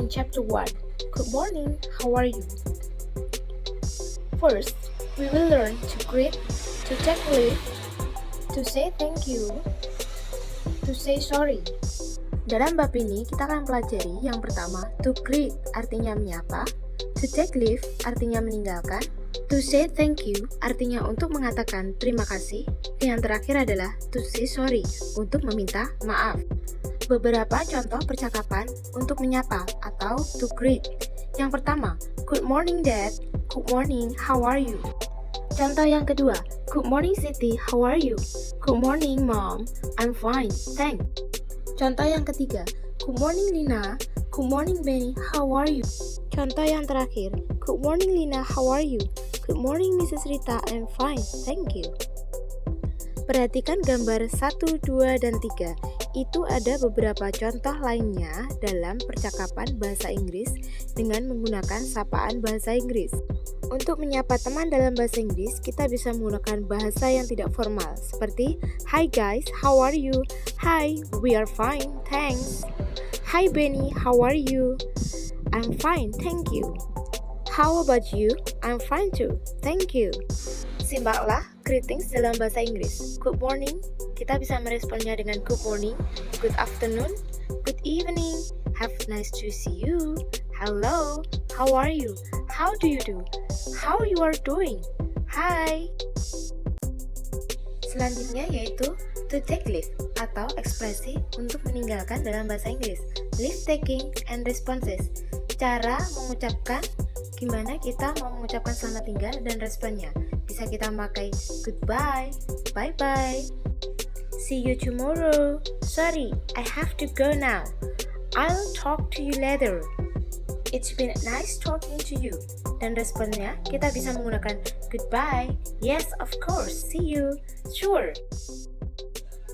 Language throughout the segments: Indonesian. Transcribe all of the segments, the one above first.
in Chapter 1. Good morning, how are you? First, we will learn to greet, to take leave, to say thank you, to say sorry. Dalam bab ini, kita akan pelajari yang pertama, to greet artinya menyapa, to take leave artinya meninggalkan, to say thank you artinya untuk mengatakan terima kasih, dan yang terakhir adalah to say sorry untuk meminta maaf. Beberapa contoh percakapan untuk menyapa atau to greet. Yang pertama, good morning dad, good morning, how are you? Contoh yang kedua, good morning Siti, how are you? Good morning mom, I'm fine, thanks. Contoh yang ketiga, good morning Lina, good morning Benny, how are you? Contoh yang terakhir, good morning Lina, how are you? Good morning Mrs. Rita, I'm fine, thank you. Perhatikan gambar 1, 2, dan 3. Itu ada beberapa contoh lainnya dalam percakapan bahasa Inggris dengan menggunakan sapaan bahasa Inggris. Untuk menyapa teman dalam bahasa Inggris, kita bisa menggunakan bahasa yang tidak formal seperti Hi guys, how are you? Hi, we are fine, thanks. Hi Benny, how are you? I'm fine, thank you. How about you? I'm fine too, thank you. Simaklah greetings dalam bahasa Inggris. Good morning, kita bisa meresponnya dengan good morning, good afternoon, good evening, have nice to see you, hello, how are you, how do you do, how you are doing, hi. Selanjutnya yaitu to take leave atau ekspresi untuk meninggalkan dalam bahasa Inggris. Leave taking and responses. Cara mengucapkan, gimana kita mau mengucapkan selamat tinggal dan responnya. Bisa kita pakai goodbye, bye-bye, see you tomorrow, sorry, I have to go now, I'll talk to you later, it's been nice talking to you. Dan responnya kita bisa menggunakan goodbye, yes of course, see you, sure,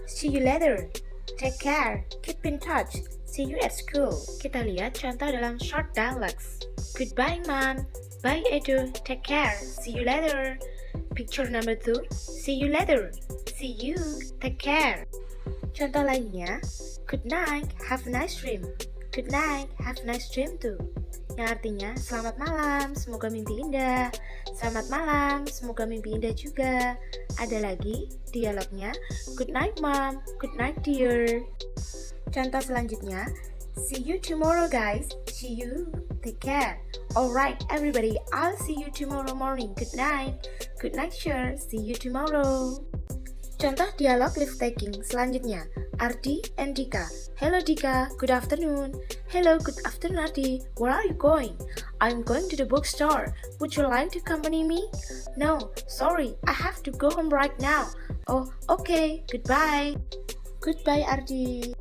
see you later, take care, keep in touch, see you at school. Kita lihat contoh dalam short dialogues. Goodbye mom, bye Edu, take care, see you later. Picture number 2, see you later, see you, take care. Contoh lainnya, good night, have a nice dream, good night, have a nice dream too. Yang artinya, selamat malam, semoga mimpi indah, selamat malam, semoga mimpi indah juga. Ada lagi dialognya, good night mom, good night dear. Contoh selanjutnya, see you tomorrow guys, see you, take care. Alright everybody, I'll see you tomorrow morning, good night. Good night sure, see you tomorrow. Contoh dialog live taking selanjutnya, Ardi and Dika. Hello Dika, good afternoon. Hello, good afternoon Ardi, where are you going? I'm going to the bookstore. Would you like to accompany me? No, sorry, I have to go home right now. Oh, okay, goodbye. Goodbye Ardi.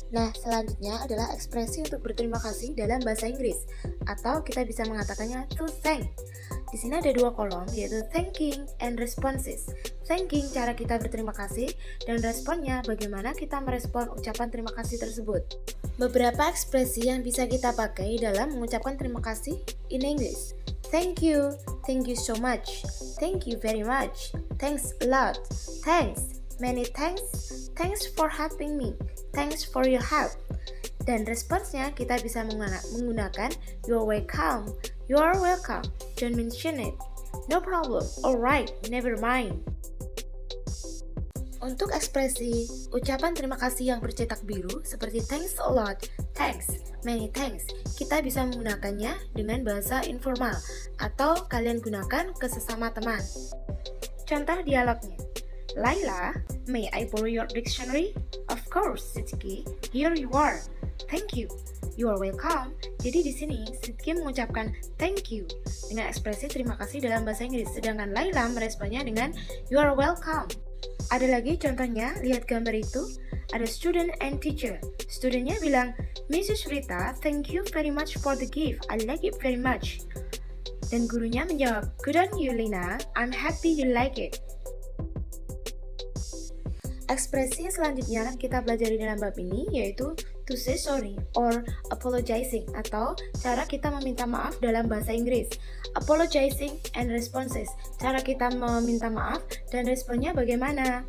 Nah, selanjutnya adalah ekspresi untuk berterima kasih dalam bahasa Inggris, atau kita bisa mengatakannya to thank. Di sini ada 2 kolom, yaitu thanking and responses. Thanking, cara kita berterima kasih, dan responnya, bagaimana kita merespon ucapan terima kasih tersebut. Beberapa ekspresi yang bisa kita pakai dalam mengucapkan terima kasih in English. Thank you so much, thank you very much, thanks a lot, thanks, many thanks, thanks for helping me, thanks for your help. Dan responsnya kita bisa menggunakan you're welcome, you are welcome, don't mention it, no problem, alright, never mind. Untuk ekspresi ucapan terima kasih yang bercetak biru seperti thanks a lot, thanks, many thanks, kita bisa menggunakannya dengan bahasa informal atau kalian gunakan ke sesama teman. Contoh dialognya, Laila, may I borrow your dictionary? Of course, Sidki, here you are. Thank you. You are welcome. Jadi di sini Sidki mengucapkan thank you dengan ekspresi terima kasih dalam bahasa Inggris, sedangkan Laila meresponnya dengan you are welcome. Ada lagi contohnya, lihat gambar itu, ada student and teacher. Studentnya bilang, Mrs. Rita, thank you very much for the gift. I like it very much. Dan gurunya menjawab, good on you Lina, I'm happy you like it. Ekspresi selanjutnya kita pelajari dalam bab ini yaitu to say sorry or apologizing, atau cara kita meminta maaf dalam bahasa Inggris. Apologizing and responses, cara kita meminta maaf dan responnya bagaimana.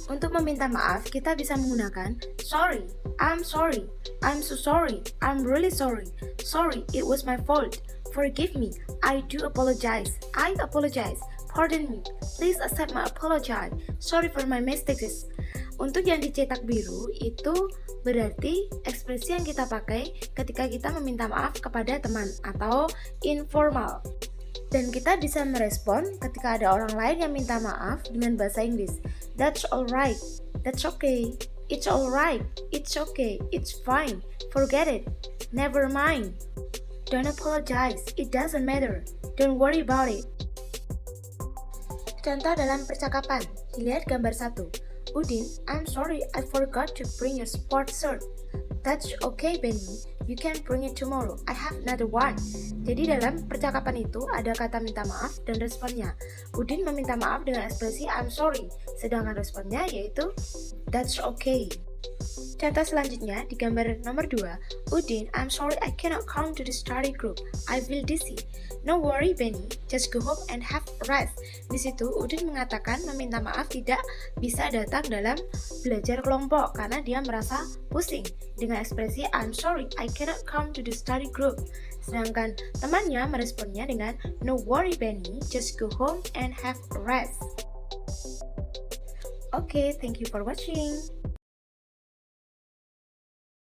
Untuk meminta maaf, kita bisa menggunakan sorry, I'm so sorry, I'm really sorry, it was my fault, forgive me, I do apologize, pardon me, please accept my apology, sorry for my mistakes. Untuk yang dicetak biru, itu berarti ekspresi yang kita pakai ketika kita meminta maaf kepada teman atau informal. Dan kita bisa merespon ketika ada orang lain yang minta maaf dengan bahasa Inggris. That's alright, that's okay, it's alright, it's okay, it's fine, forget it, never mind, don't apologize, it doesn't matter, don't worry about it. Contoh dalam percakapan, dilihat gambar 1. Udin, I'm sorry I forgot to bring your sports shirt. That's okay Benny, you can bring it tomorrow, I have another one. Jadi dalam percakapan itu ada kata minta maaf dan responnya. Udin meminta maaf dengan ekspresi I'm sorry, sedangkan responnya yaitu that's okay. Contoh selanjutnya di gambar nomor 2. Udin, I'm sorry I cannot come to the study group, I feel dizzy. No worry Benny, just go home and have a rest. Di situ Udin mengatakan meminta maaf tidak bisa datang dalam belajar kelompok karena dia merasa pusing dengan ekspresi I'm sorry I cannot come to the study group. Sedangkan temannya meresponnya dengan no worry Benny, just go home and have a rest. Okay, thank you for watching.